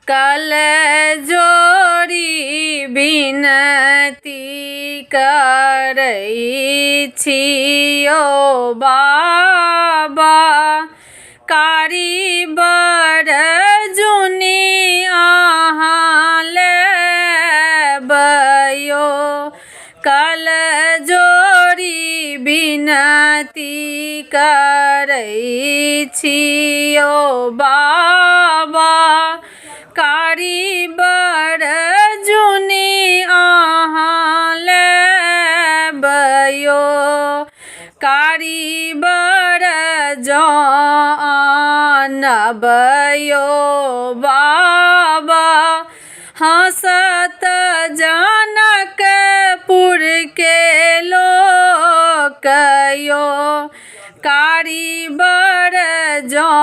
कल जोड़ी विनती करै छियो बाबा, कारी बर जुनी अहाँ लेबयो। कल जोड़ी विनती करै छियो बाबा, कारी बर जुनी अहाँ लेबयो। कारी बर जानबयो बाबा, हंसत जनकपुर के लोकयो। कारी बर जानबयो।